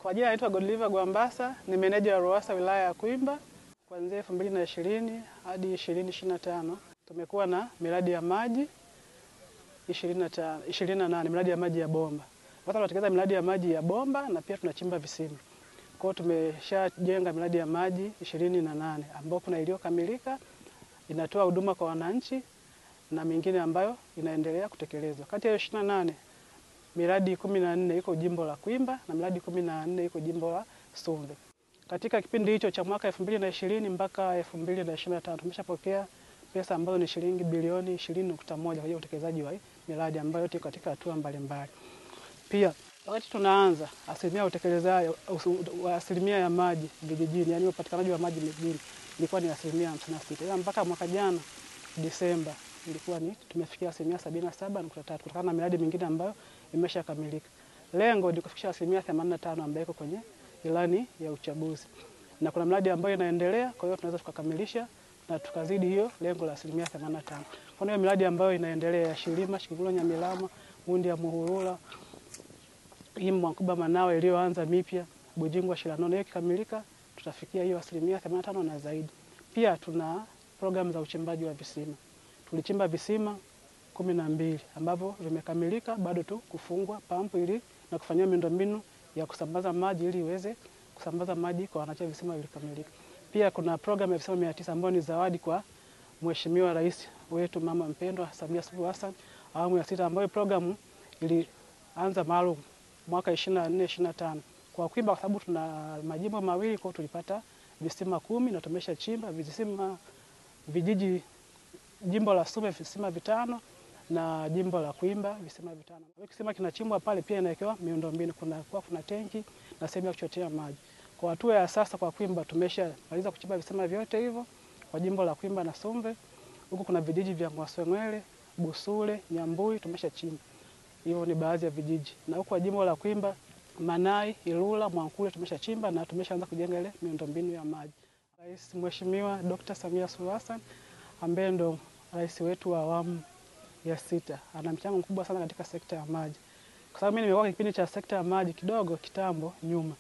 Kwa jina naitwa Godliver Gwambasa, ni meneja wa RUWASA wilaya ya Kwimba. Kuanzia 2020 hadi 2025 tumekuwa na miradi ya maji 28 miradi ya maji ya bomba. Sasa tunatekeleza miradi ya maji ya bomba na pia tunachimba visima. Kwa hiyo tumeshajenga miradi ya maji 28 ambayo kuna iliyokamilika inatoa huduma kwa wananchi na mingine ambayo inaendelea kutekelezwa. Kati ya 28 miradi 14 iko jimbo la Kwimba na miradi 14 iko jimbo la Sumve. Katika kipindi hicho cha mwaka 2020 mpaka 2025 tumeshapokea pesa ambazo ni shilingi bilioni 20.1 kwa ajili ya utekelezaji wa miradi ambayo yote katika hatua mbalimbali. Pia wakati tunaanza asilimia utekelezaji wa asilimia ya maji vijijini, yani upatikanaji wa maji mijini ilikuwa ni asilimia 56. Ila mpaka mwaka jana Disemba ilikuwa ni tumefikia asilimia 77.3 kutokana na miradi mingine ambayo imeshakamilika. Lengo ni kufikisha asilimia 85 ambayo iko kwenye ilani ya uchaguzi. Na kuna miradi ambayo inaendelea, kwa hiyo tunaweza tukakamilisha na tukazidi hiyo lengo la asilimia 85. Kwa hiyo miradi ambayo inaendelea ya Shirima, Shikigulo, Nyamilama, Mundi ya Muhurula, Mwankuba Manawe iliyoanza mipya, Bujingwa Shilanono, hiyo kikamilika tutafikia hiyo asilimia 85 na zaidi. Pia tuna programu za uchimbaji wa visima. Tulichimba visima 12 ambavyo vimekamilika, bado tu kufungwa pampu ili na kufanyia miundombinu ya kusambaza maji ili iweze kusambaza maji kwa wananchi. Visima vilikamilika. Pia kuna programu ya visima 900 ambayo ni zawadi kwa Mheshimiwa Rais wetu mama mpendwa Samia Suluhu Hassan awamu ya 6, ambayo programu ilianza maalum mwaka 24-25 kwa Kwimba, kwa sababu tuna majimbo mawili, kwa tulipata visima 10 na tumeshachimba visima vijiji, jimbo la Sumve visima 5 na jimbo la Kwimba visima 5. Kisima kinachimbwa pale pia inawekewa miundombinu, kuna tenki na sehemu ya kuchotea maji. Kwa hatua ya sasa kwa Kwimba tumeshamaliza kuchimba visima vyote hivyo kwa jimbo la Kwimba na Sumve. Huko kuna vijiji vya Mwaswengwele, Busule, Nyambui tumeshachimba. Hiyo ni baadhi ya vijiji. Na huko kwa jimbo la Kwimba, Manai, Ilula, Mwankule tumeshachimba na tumeshaanza kujenga ile miundombinu ya maji. Rais Mheshimiwa Dr. Samia Suluhu Hassan ambaye ndo rais wetu wa awamu ya 6 ana mchango mkubwa sana katika sekta ya maji. Kwa sababu mimi nimekuwa kipindi cha sekta ya maji kidogo kitambo nyuma.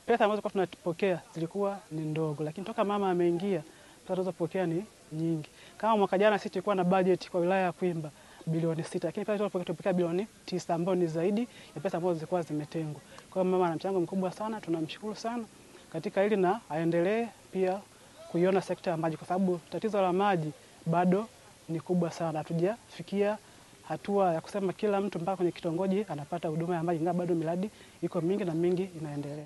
Pesa ambazo tunapokea zilikuwa ni ndogo, lakini toka mama ameingia pesa tunazopokea ni nyingi. Kama mwaka jana sisi tulikuwa na budget kwa wilaya ya Kwimba bilioni 6, lakini pesa tunapokea bilioni 9 ambayo ni zaidi ya pesa ambazo zilikuwa zimetengwa. Kwa hiyo mama ana mchango mkubwa sana, tunamshukuru sana katika hili na aendelee pia kuiona sekta ya maji, kwa sababu tatizo la maji bado ni kubwa sana. Hatujafikia hatua ya kusema kila mtu mpaka kwenye kitongoji anapata huduma ya maji, ingawa bado miradi iko mingi na mingi inaendelea.